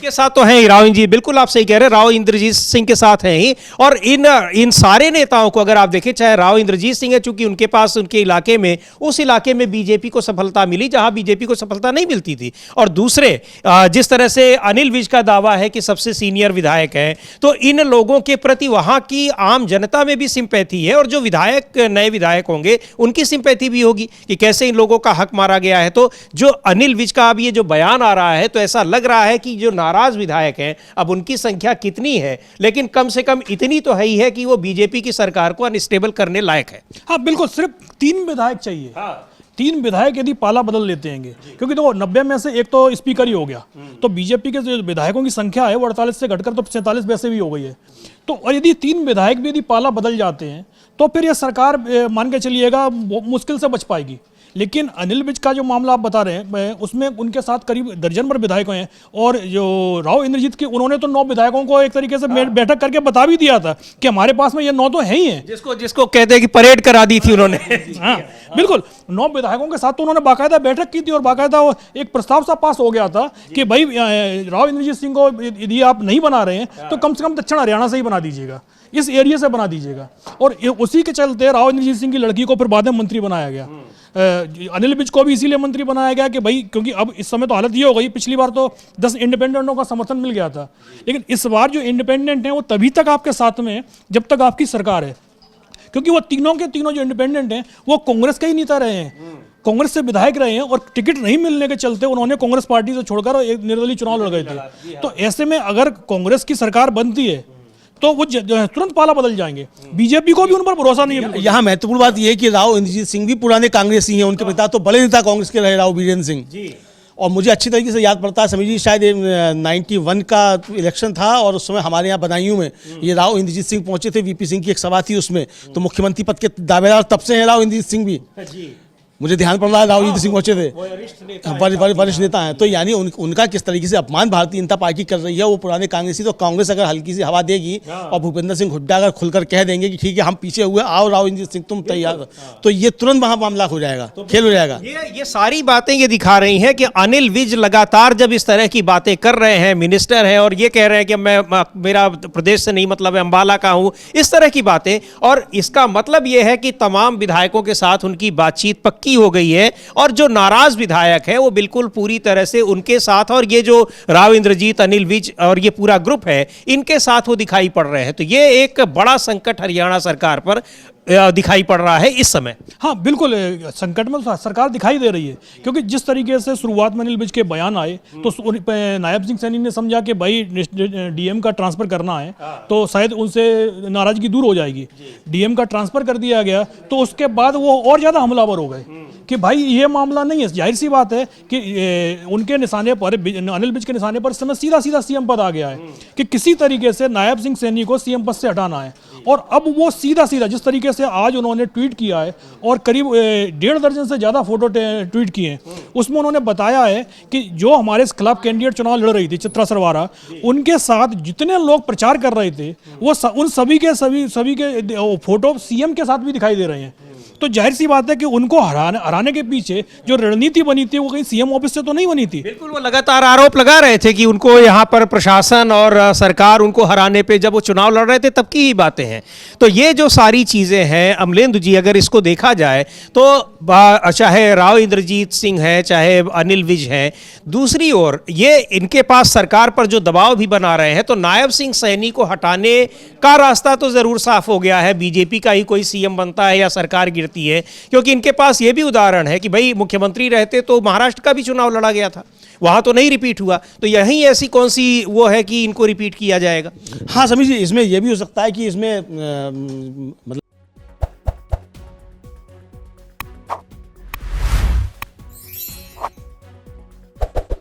उनके साथ तो हैं ही राव जी, बिल्कुल आप सही कह रहे हैं, राव इंद्रजीत सिंह के साथ हैं ही। और इन सारे नेताओं को अगर आप देखें, चाहे राव इंद्रजीत सिंह है, चूंकि उनके पास उनके इलाके में, उस इलाके में बीजेपी को सफलता मिली जहां बीजेपी को सफलता नहीं मिलती थी। और दूसरे, जिस तरह से अनिल विज का दावा है कि सबसे सीनियर विधायक है, तो इन लोगों के प्रति वहां की आम जनता में भी सिंपैथी है, और जो विधायक नए विधायक होंगे उनकी सिंपैथी भी होगी कि कैसे इन लोगों का हक मारा गया है। तो जो अनिल विज का अब ये जो बयान आ रहा है, तो ऐसा लग रहा है कि जो नाराज विधायक हैं, अब उनकी संख्या कितनी है, लेकिन कम से कम इतनी तो है ही है कि वो बीजेपी की सरकार को अनस्टेबल करने लायक है। हाँ बिल्कुल, सिर्फ 3 विधायक चाहिए। हाँ। 3 विधायक यदि पाला बदल लेते हैं, क्योंकि देखो 90 में से एक तो स्पीकर ही हो गया, तो बीजेपी के जो विधायकों की संख्या है वो 48 से घटकर तो 47 वैसे भी हो गई है। तो और यदि 3 विधायक भी यदि पाला बदल जाते हैं तो फिर ये सरकार मान के चलिएगा मुश्किल से बच पाएगी। लेकिन अनिल विज का जो मामला आप बता रहे हैं, उसमें उनके साथ करीब दर्जन भर विधायक हैं, और जो राव इंद्रजीत के, उन्होंने तो 9 विधायकों को एक तरीके से बैठक करके बता भी दिया था कि हमारे पास में ये 9 तो है ही हैं, जिसको कहते हैं कि परेड करा दी थी उन्होंने। हाँ बिल्कुल, 9 विधायकों के साथ तो उन्होंने बाकायदा बैठक की थी, और बाकायदा एक प्रस्ताव सा पास हो गया था कि भाई राव इंद्रजीत सिंह को यदि आप नहीं बना रहे हैं तो कम से कम दक्षिण हरियाणा से ही बना दीजिएगा, इस एरिया से बना दीजिएगा। और उसी के चलते राव इंद्रजीत सिंह की लड़की को फिर बाद में मंत्री बनाया गया। अनिल विज को भी इसीलिए मंत्री बनाया गया कि भाई, क्योंकि अब इस समय तो हालत ये हो गई, पिछली बार तो 10 इंडिपेंडेंटों का समर्थन मिल गया था, लेकिन इस बार जो इंडिपेंडेंट हैं वो तभी तक आपके साथ में है जब तक आपकी सरकार है, क्योंकि वो तीनों के तीनों जो इंडिपेंडेंट हैं वो कांग्रेस के ही नेता रहे हैं, कांग्रेस से विधायक रहे हैं, और टिकट नहीं मिलने के चलते उन्होंने कांग्रेस पार्टी से छोड़कर एक निर्दलीय चुनाव लड़ गए थे। तो ऐसे में अगर कांग्रेस की सरकार बनती है तो वो तुरंत पाला बदल जाएंगे, बीजेपी को भी उन पर भरोसा नहीं है। यहाँ महत्वपूर्ण बात यह है कि राव इंद्रजीत सिंह भी पुराने कांग्रेसी हैं, उनके पिता तो बड़े नेता कांग्रेस के रहे, राव वीरेंद्र सिंह। और मुझे अच्छी तरीके से याद पड़ता है, समीर जी, शायद 91 का इलेक्शन था, और उस समय हमारे यहाँ बदायूं में ये राव इंद्रजीत सिंह पहुंचे थे, वीपी सिंह की एक सभा थी उसमें, तो मुख्यमंत्री पद के दावेदार तब से हैं राव इंद्रजीत सिंह भी। मुझे ध्यान पड़ रहा है, राव इंद्रजीत सिंह पहुंचे थे, वरिष्ठ नेता हैं। तो यानी उनका किस तरीके से अपमान भारतीय जनता पार्टी कर रही है, वो पुराने कांग्रेसी, तो कांग्रेस अगर हल्की सी हवा देगी और भूपेंद्र सिंह हुड्डा अगर खुलकर कह देंगे कि ठीक है हम पीछे हुए, आओ राव इंद्रजीत सिंह तुम तैयार, तो ये तुरंत वहां मामला हो जाएगा, खेल हो जाएगा। ये सारी बातें ये दिखा रही हैं कि अनिल विज लगातार जब इस तरह की बातें कर रहे हैं, मिनिस्टर हैं, और ये कह रहे हैं कि मेरा प्रदेश से नहीं मतलब है, अंबाला का हूं, इस तरह की बातें, और इसका मतलब ये है कि तमाम विधायकों के साथ उनकी बातचीत पक्की हो गई है, और जो नाराज विधायक है वो बिल्कुल पूरी तरह से उनके साथ, और ये जो राव इंद्रजीत, अनिल विज और ये पूरा ग्रुप है, इनके साथ वो दिखाई पड़ रहे हैं। तो ये एक बड़ा संकट हरियाणा सरकार पर दिखाई पड़ रहा है इस समय। हाँ बिल्कुल, संकट में सरकार दिखाई दे रही है, क्योंकि जिस तरीके से शुरुआत में अनिल विज के बयान आए तो नायब सिंह सैनी ने समझा कि भाई डीएम का ट्रांसफर करना है तो शायद उनसे नाराजगी दूर हो जाएगी, डीएम का ट्रांसफर कर दिया गया, तो उसके बाद वो और ज़्यादा हमलावर हो गए कि भाई ये मामला नहीं है। जाहिर सी बात है कि उनके निशाने पर, अनिल विज के निशाने पर इस समय सीधा सीधा सीएम पद आ गया है कि किसी तरीके से नायब सिंह सैनी को सीएम पद से हटाना है, और अब वो सीधा सीधा जिस तरीके से आज उन्होंने ट्वीट किया है, और करीब 1.5 दर्जन से ज़्यादा फोटो ट्वीट किए हैं, उसमें उन्होंने बताया है कि जो हमारे खिलाफ कैंडिडेट चुनाव लड़ रही थी चित्रा सरवारा, उनके साथ जितने लोग प्रचार कर रहे थे वो उन सभी के फोटो सीएम के साथ भी दिखाई दे रहे हैं। तो जाहिर सी बात है कि उनको हराने के पीछे जो रणनीति बनी थी वो कहीं सीएम ऑफिस से तो नहीं बनी थी। बिल्कुल, वो लगातार आरोप लगा रहे थे कि उनको यहाँ पर प्रशासन और सरकार उनको हराने पे, जब वो चुनाव लड़ रहे थे तब की ही बातें हैं। तो ये जो सारी चीज़ें हैं अमलेंदु जी, अगर इसको देखा जाए तो चाहे राव इंद्रजीत सिंह है, चाहे अनिल विज है, दूसरी ओर ये इनके पास सरकार पर जो दबाव भी बना रहे हैं, तो नायब सिंह सैनी को हटाने का रास्ता तो ज़रूर साफ हो गया है, बीजेपी का ही कोई सीएम बनता है या सरकार गिरती है, क्योंकि इनके पास ये भी उदाहरण है कि भाई मुख्यमंत्री रहते तो महाराष्ट्र का भी चुनाव लड़ा गया था, वहां तो नहीं रिपीट हुआ, तो यही ऐसी कौन सी वो है कि इनको रिपीट किया जाएगा। हाँ समीर जी, इसमें यह भी हो सकता है कि इसमें मतलब